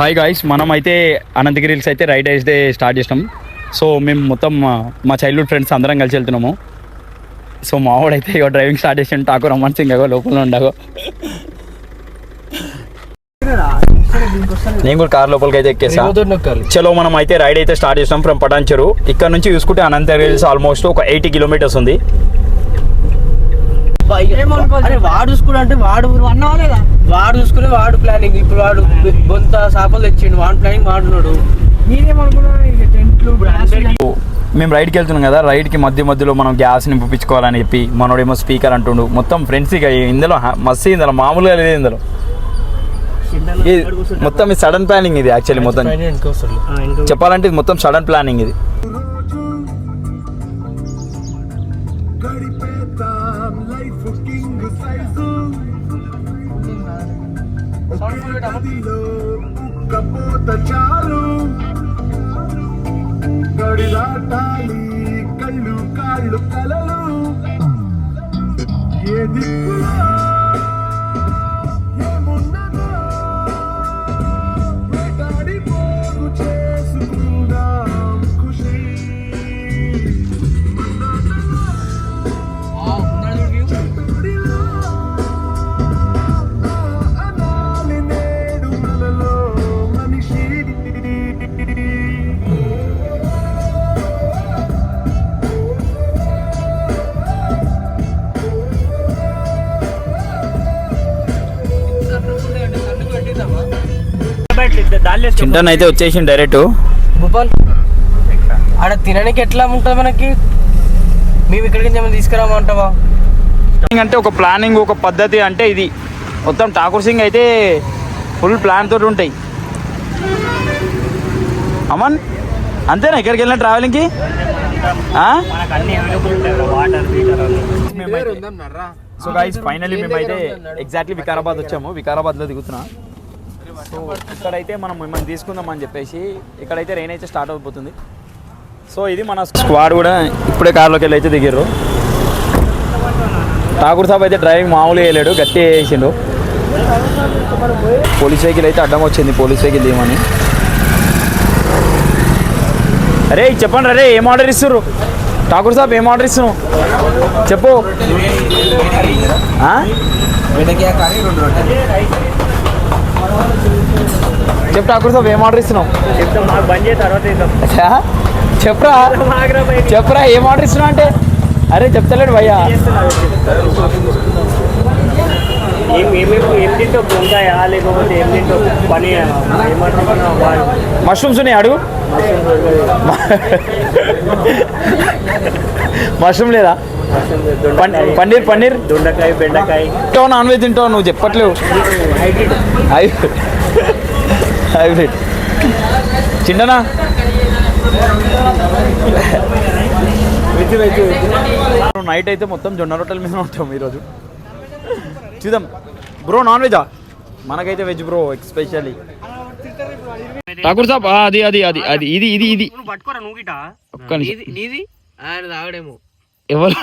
Hi guys, మనం అయితే Anantagiri hills అయితే రైడ్ అయితే స్టార్ట్ చేసినాం. సో మేము మొత్తం మా చైల్డ్హుడ్ ఫ్రెండ్స్ అందరం కలిసి వెళ్తున్నాము. సో మా వాడైతే ఇక డ్రైవింగ్ స్టార్ట్ చేసి టాకు రమ్మని సింగో లోపల ఉండగో. నేను కూడా కార్ లోపలికి అయితే ఎక్కేసా. చలో మనం అయితే రైడ్ అయితే స్టార్ట్ చేసినాం ఫ్రమ్ పటాన్చెరు. ఇక్కడ నుంచి చూసుకుంటే అనంతగిరి హిల్స్ ఆల్మోస్ట్ ఒక 80 కిలోమీటర్స్ ఉంది. వాడు చూసుకున్నా అంటే వాడు చూసుకునే వాడు ప్లానింగ్. ఇప్పుడు వాడు బొంత చేపలు తెచ్చిండు, వాడు ప్లానింగ్ వాడున్నాడు. మేము రైడ్కి వెళ్తున్నాం కదా, రైడ్కి మధ్యలో మనం గ్యాస్ నింపించుకోవాలని చెప్పి మనోడేమో స్పీకర్ అంటుండు. మొత్తం ఫ్రెండ్స్ ఇక ఇందులో మస్తు ఇందులో మామూలుగా లేదు. ఇందులో మొత్తం ఈ సడన్ ప్లానింగ్ ఇది. యాక్చువల్లీ మొత్తం చెప్పాలంటే ఇది మొత్తం సడన్ ప్లానింగ్ ఇది. కళ్ళు కాళ్ళు కలలు ఏ దిక్కులో ఏమున్నదో వేటాడిపోగు చేసుకుందాం ఖుషి. అనాలి నేడు మనలో మనిషి. చింటన్ అయితే వచ్చేసింది డైరెక్ట్. భూపాల్ ఆడ తినడానికి ఎట్లా ఉంటుంది మనకి? మేము ఇక్కడికి ఏమైనా తీసుకురామంటావా? అంటే ఒక ప్లానింగ్, ఒక పద్ధతి అంటే ఇది మొత్తం ఠాకూర్ సింగ్ అయితే ఫుల్ ప్లాన్ తోటి ఉంటాయి. అమన్ అంతేనా ఇక్కడికి వెళ్ళిన ట్రావెలింగ్కి? సో గైస్ ఫైనల్లీ మేమైతే ఎగ్జాక్ట్లీ వికారాబాద్ వచ్చాము. వికారాబాద్లో దిగుతున్నా. సో ఇక్కడైతే మనం మిమ్మల్ని తీసుకుందామని చెప్పేసి ఇక్కడైతే రెయిన్ అయితే స్టార్ట్ అయిపోతుంది. సో ఇది మన స్క్వాడ్ కూడా ఇప్పుడే కార్లోకి వెళ్ళి అయితే దిగారు. ఠాకూర్ సాబ్ అయితే డ్రైవింగ్ మామూలుగా వేయలేడు, గట్టిగా వేసిండు. పోలీస్ వెహికల్ అయితే అడ్డం వచ్చింది, పోలీస్ వెహికల్ దిగమని. అరే చెప్పండి, అరే ఏం ఆర్డర్ ఇస్తారు? ఠాకూర్ సాబ్ ఏం ఆర్డర్ ఇస్తున్నావు చెప్పు. చెప్పు ఠాకూర్ సాబ్ ఏం ఆర్డర్ ఇస్తున్నావు? చెప్పరా ఏం ఆర్డర్ ఇస్తున్నావు అంటే? అరే చెప్తలేడు భయ్యా. మష్రూమ్స్ ఉన్నాయి అడుగు. మష్రూమ్ లేదా? పన్నీర్ దొండకాయ బెండకాయ తింటావు, నాన్ వెజ్ తింటావు, నువ్వు చెప్పట్లేవు. హైబ్రిడ్ చింటనా నైట్ అయితే మొత్తం జొన్న రొట్టెల మీద ఉంటాం ఈరోజు. చూద్దాం బ్రో. నాన్ వెజా? మనకైతే వెజ్ బ్రో ఎస్పెషల్లీ. ఠాకూర్ సాబ్ అది అది అది అది ఇది ఇది ఇది పట్టుకోరా నువ్వు గిట. నీది ఆయన తాగడేమో ఎవరు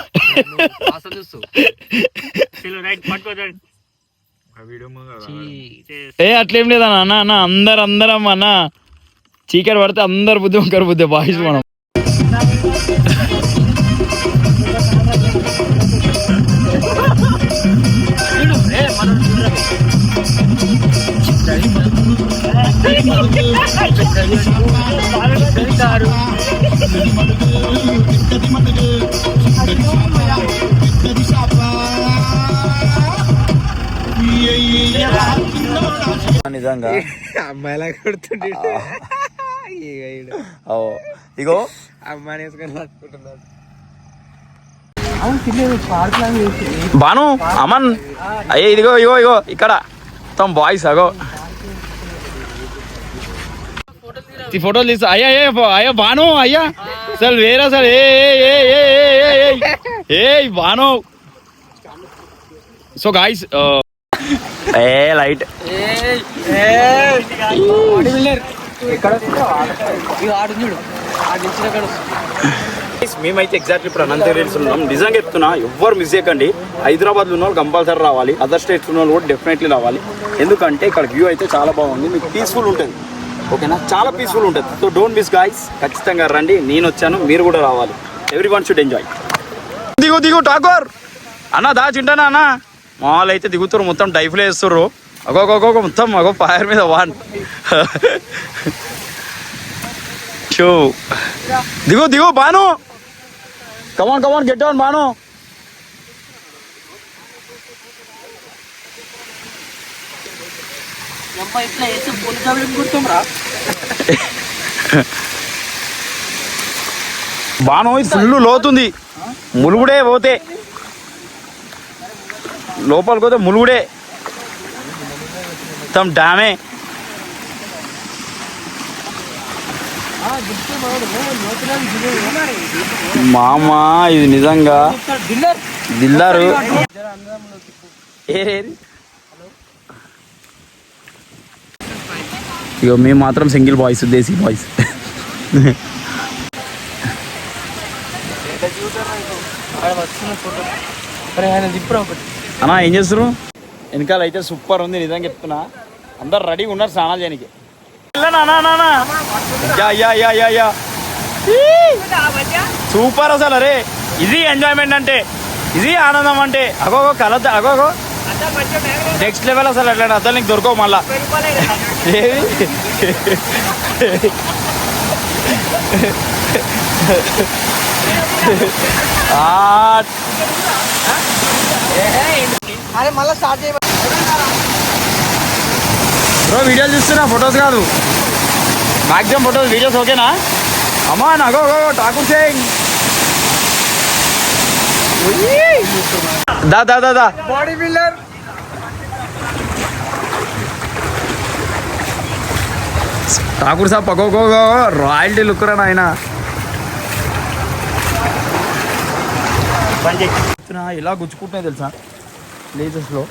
అట్లేం లేదా అన్న? అన్న అందరం అన్న చీకటి పడితే అందరు బుద్ధి ఒకరు బుద్ధి బాయ్స్ మనం. నిజంగా అమ్మాయిలా కొడుతుండే ఇగో అమ్మాయిని వేసుకొని పట్టుకుంటున్నాడు. బాను అమన్ అయ్యే ఇదిగో ఇగో ఇగో ఇక్కడ మొత్తం బాయ్స్ అగో ఫోటోలు తీస్తా. అయ్యా అయ్యా బాను అయ్యా అసలు వేరే అసలు ఏ బాను. సో గాయ్స్ లైట్ మేమైతే ఎగ్జాక్ట్లీ ఇప్పుడు అనంతగిరి హిల్స్ ఉన్నాం. నిజంగా చెప్తున్నా, ఎవ్వరు మిస్ చేయకండి. హైదరాబాద్లో ఉన్న వాళ్ళు కంపల్సరీ రావాలి, అదర్ స్టేట్స్ ఉన్న వాళ్ళు కూడా డెఫినెట్లీ రావాలి. ఎందుకంటే ఇక్కడ వ్యూ అయితే చాలా బాగుంది, మీకు పీస్ఫుల్ ఉంటుంది. ఓకేనా, చాలా పీస్ఫుల్ ఉంటుంది. సో డోంట్ మిస్ గాయ్స్, ఖచ్చితంగా రండి. నేను వచ్చాను, మీరు కూడా రావాలి. Every one should enjoy. దిగు ఠాకూర్ అన్న, దా చింటానా అన్న. మామూలు అయితే దిగుతారు, మొత్తం డైఫ్లో వేస్తుర్రు. అగోగోగో మొత్తం అగో ఫైర్ మీద వాన్. షో దిగు Banu. Come on get down Banu. ఇట్లా వేసి పోలీసు గుర్తుంరా బాను. ఇది ఫుల్ లోతుంది, ములుగుడే పోతే లోపలికి పోతే ములుగుడే మొత్తం డ్యామే. మామ ఇది నిజంగా దిల్లారు. ఇగో మేము మాత్రం సింగిల్ బాయ్స్, దేశీ బాయ్స్. అన్నా ఏం చేస్తారు? వెనకాల అయితే సూపర్ ఉంది, నిజంగా చెప్తున్నా. అందరు రెడీగా ఉన్నారు స్నానాలు చేయడానికి. సూపర్ అసలు. అరే ఇది ఎంజాయ్మెంట్ అంటే, ఇది ఆనందం అంటే. అగోగో కలత అగోగో నెక్స్ట్ లెవెల్ అసలు. అట్లా అసలు నీకు దొరకవు మళ్ళా. అరే మళ్ళీ స్టార్ట్ చేయ బ్రో. వీడియోలు చూస్తున్నా, ఫొటోస్ కాదు. మ్యాక్సిమం ఫొటోస్, వీడియోస్ ఓకేనా? అమ్మా నగో ఠాకూర్ సింగ్. దా బాడీ బిల్డర్. ఠాకూర్ సాబ్ పగోగో రాయల్టీ లుక్ రా నాయన. ఇలా గుచ్చుకుంటున్నాయి తెలుసా ప్లేసెస్లో.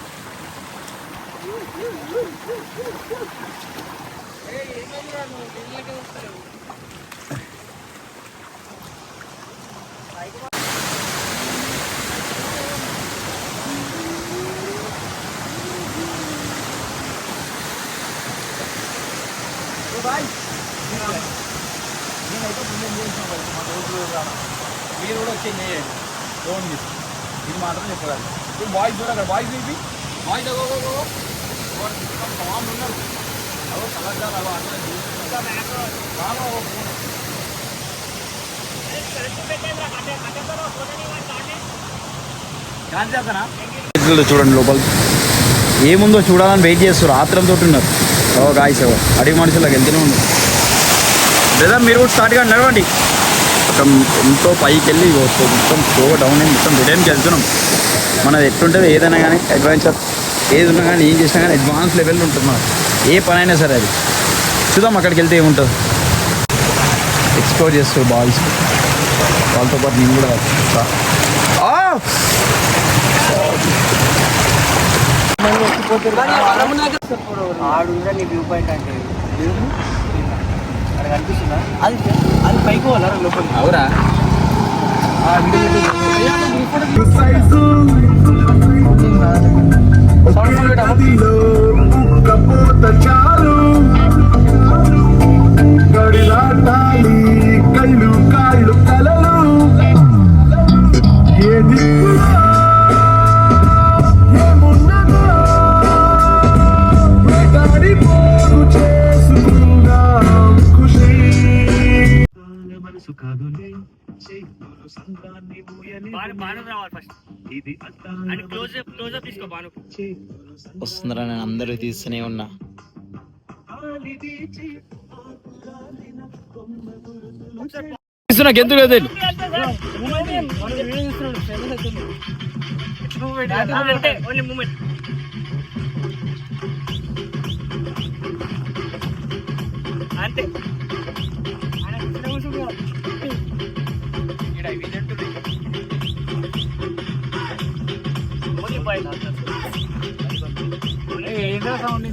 మీరు కూడా వచ్చింది ఇది మాత్రం చెప్పగలరు. బాయ్స్ కూడా అక్కడ బాయ్స్ బీపీ బాయ్స్ ఉన్నారు. చూడండి లోపల ఏముందో చూడాలని వెయిట్ చేస్తారు, ఆత్రంతో ఉన్నారు. గాయస్ అడిగి మనుషులకు వెళ్తూనే ఉన్నారు. లేదా మీరు కూడా స్టార్ట్గా నడవండి. మొత్తం ఎంతో పైకి వెళ్ళి మొత్తం స్లోగా డౌన్ అయ్యి మొత్తం రిటర్న్కి వెళ్తున్నాం. మనది ఎట్లుంటుంది ఏదైనా కానీ అడ్వెంచర్ ఏది ఉన్నా కానీ ఏం చేసినా కానీ అడ్వాన్స్ లెవెల్లో ఉంటుంది మనకు ఏ పని అయినా సరే. అది చూద్దాం అక్కడికి వెళ్తే ఏముంటుంది. ఎక్స్ప్లోర్ చేస్తారు బాయ్స్, వాళ్ళతో పాటు నేను కూడా. ఆడుందా నీ వ్యూ పాయింట్ అంటే అక్కడ కనిపిస్తుందా? అది పైకి పోవాలా లోపలికి? అవురా సైజు నదిలో కపోత చారు గడిలాటాలి కళ్ళు కాళ్ళు కలలు ఏ దిక్కులో ఏమున్నదో వేటాడి పోగు చేసుకుందాం ఖుషి మనసు కాదులే వస్తుందిరా, నేను అందరూ తీస్తూనే ఉన్నా. ఎందుకు లేదు అంతే. ఏంటో సౌండ్